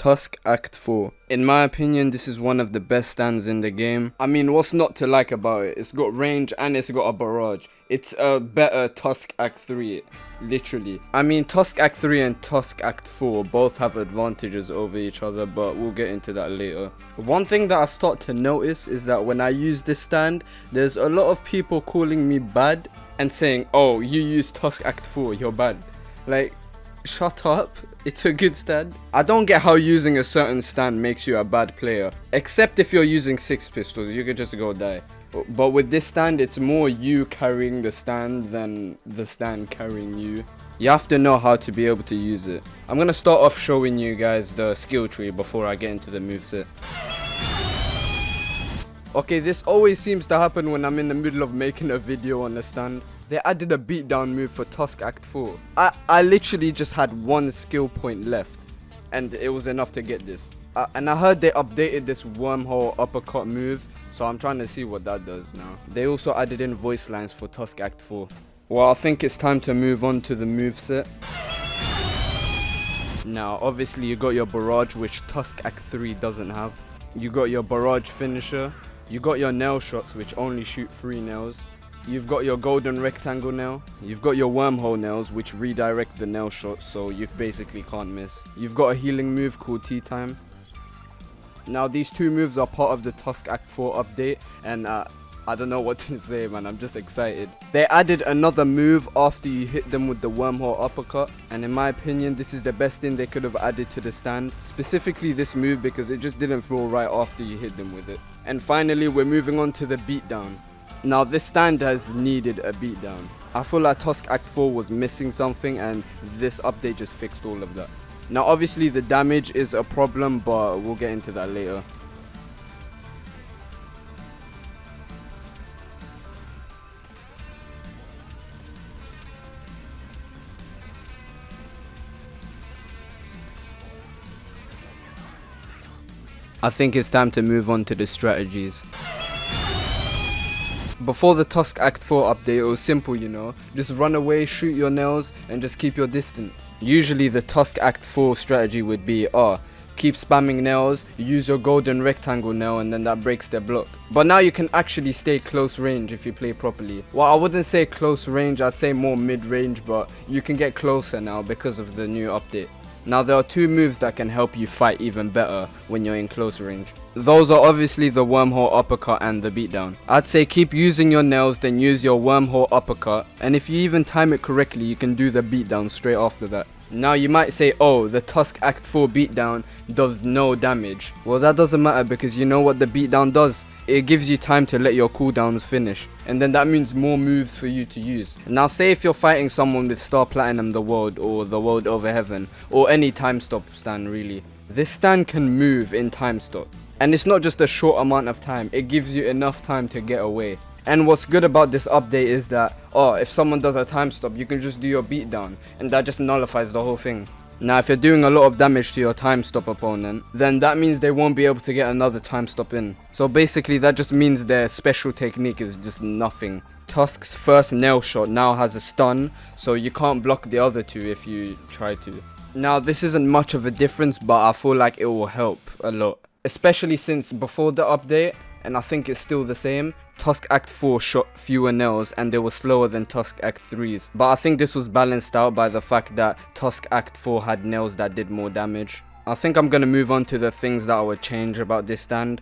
Tusk Act 4. In my opinion, this is one of the best stands in the game. I mean, what's not to like about it? It's got range and it's got a barrage. It's a better Tusk Act 3, literally. I mean, Tusk Act 3 and Tusk Act 4 both have advantages over each other, but we'll get into that later. One thing that I start to notice is that when I use this stand, there's a lot of people calling me bad and saying, oh, you use Tusk Act 4, you're bad. Like, shut up, it's a good stand. I don't get how using a certain stand makes you a bad player, except if you're using 6 pistols, you could just go die. But with this stand, it's more you carrying the stand than the stand carrying you. You have to know how to be able to use it. I'm gonna start off showing you guys the skill tree before I get into the moveset. Okay, this always seems to happen when I'm in the middle of making a video on the stand. They added a beatdown move for Tusk Act 4. I literally just had one skill point left, and it was enough to get this. And I heard they updated this wormhole uppercut move, so I'm trying to see what that does now. They also added in voice lines for Tusk Act 4. Well, I think it's time to move on to the moveset. Now, obviously you got your barrage, which Tusk Act 3 doesn't have. You got your barrage finisher. You got your nail shots, which only shoot 3 nails. You've got your golden rectangle nail. You've got your wormhole nails, which redirect the nail shots, so you basically can't miss. You've got a healing move called Tea Time. Now, these 2 moves are part of the Tusk Act 4 update, and I don't know what to say, man. I'm just excited. They added another move after you hit them with the wormhole uppercut, and in my opinion, this is the best thing they could have added to the stand. Specifically this move, because it just didn't feel right after you hit them with it. And finally, we're moving on to the beatdown. Now, this stand has needed a beatdown. I feel like Tusk Act 4 was missing something, and this update just fixed all of that. Now, obviously the damage is a problem, but we'll get into that later. I think it's time to move on to the strategies. Before the Tusk Act 4 update, it was simple, you know. Just run away, shoot your nails, and just keep your distance. Usually the Tusk Act 4 strategy would be, keep spamming nails, use your golden rectangle nail, and then that breaks their block. But now you can actually stay close range if you play properly. Well, I wouldn't say close range, I'd say more mid-range, but you can get closer now because of the new update. Now, there are 2 moves that can help you fight even better when you're in close range. Those are obviously the wormhole uppercut and the beatdown. I'd say keep using your nails, then use your wormhole uppercut, and if you even time it correctly, you can do the beatdown straight after that. Now, you might say, oh, the Tusk Act 4 beatdown does no damage. Well, that doesn't matter, because you know what the beatdown does? It gives you time to let your cooldowns finish, and then that means more moves for you to use. Now, say if you're fighting someone with Star Platinum the World, or the World Over Heaven, or any time stop stand really. This stand can move in time stop. And it's not just a short amount of time, it gives you enough time to get away. And what's good about this update is that, if someone does a time stop, you can just do your beatdown, and that just nullifies the whole thing. Now, if you're doing a lot of damage to your time stop opponent, then that means they won't be able to get another time stop in. So basically, that just means their special technique is just nothing. Tusk's first nail shot now has a stun, so you can't block the other 2 if you try to. Now, this isn't much of a difference, but I feel like it will help a lot. Especially since before the update, and I think it's still the same, Tusk Act 4 shot fewer nails and they were slower than Tusk Act 3's. But I think this was balanced out by the fact that Tusk Act 4 had nails that did more damage. I think I'm gonna move on to the things that I would change about this stand.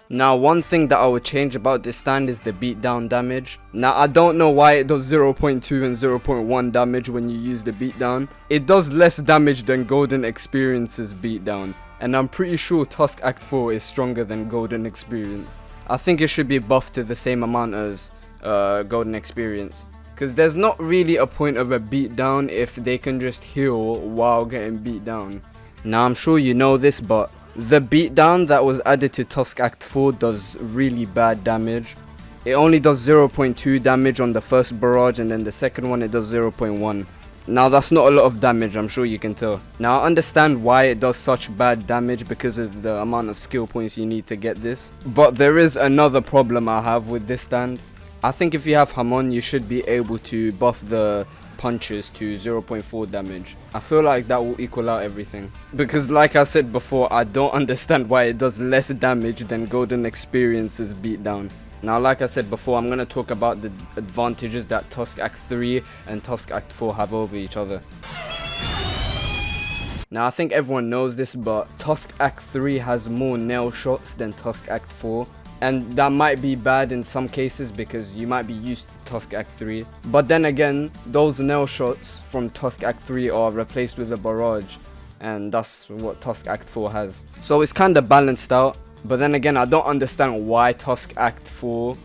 Now, one thing that I would change about this stand is the beatdown damage. Now, I don't know why it does 0.2 and 0.1 damage when you use the beatdown. It does less damage than Golden Experience's beatdown, and I'm pretty sure Tusk Act 4 is stronger than Golden Experience. I think it should be buffed to the same amount as Golden Experience, because there's not really a point of a beatdown if they can just heal while getting beat down. Now, I'm sure you know this, but the beatdown that was added to Tusk Act 4 does really bad damage. It only does 0.2 damage on the first barrage, and then the second one it does 0.1. Now, that's not a lot of damage, I'm sure you can tell. Now, I understand why it does such bad damage because of the amount of skill points you need to get this. But there is another problem I have with this stand. I think if you have Hamon, you should be able to buff the punches to 0.4 damage. I feel like that will equal out everything. Because like I said before, I don't understand why it does less damage than Golden Experience's beatdown. Now, like I said before, I'm going to talk about the advantages that Tusk Act 3 and Tusk Act 4 have over each other. Now, I think everyone knows this, but Tusk Act 3 has more nail shots than Tusk Act 4. And that might be bad in some cases because you might be used to Tusk Act 3. But then again, those nail shots from Tusk Act 3 are replaced with a barrage. And that's what Tusk Act 4 has. So it's kind of balanced out. But then again, I don't understand why Tusk Act 4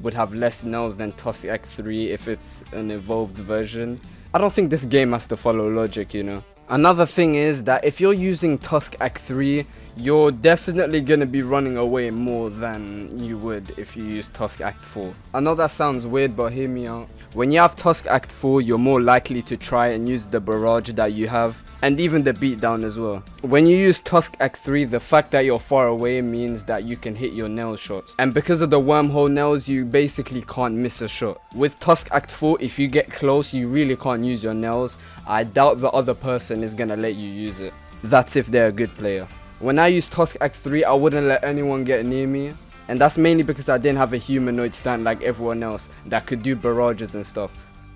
would have less nails than Tusk Act 3 if it's an evolved version. I don't think this game has to follow logic, you know. Another thing is that if you're using Tusk Act 3, you're definitely gonna be running away more than you would if you use Tusk Act 4. I know that sounds weird, but hear me out. When you have Tusk Act 4, you're more likely to try and use the barrage that you have, and even the beatdown as well. When you use Tusk Act 3, the fact that you're far away means that you can hit your nail shots. And because of the wormhole nails, you basically can't miss a shot. With Tusk Act 4, if you get close, you really can't use your nails. I doubt the other person is gonna let you use it. That's if they're a good player. When I used Tusk Act 3, I wouldn't let anyone get near me. And that's mainly because I didn't have a humanoid stand like everyone else that could do barrages and stuff.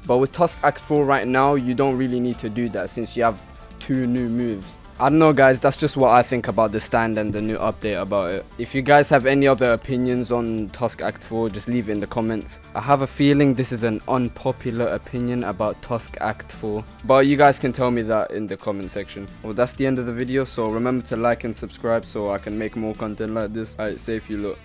But with Tusk Act 4 right now, you don't really need to do that since you have 2 new moves. I don't know guys, that's just what I think about the stand and the new update about it. If you guys have any other opinions on Tusk Act 4, just leave it in the comments. I have a feeling this is an unpopular opinion about Tusk Act 4. But you guys can tell me that in the comment section. Well, that's the end of the video, so remember to like and subscribe so I can make more content like this. Alright, safe you lot.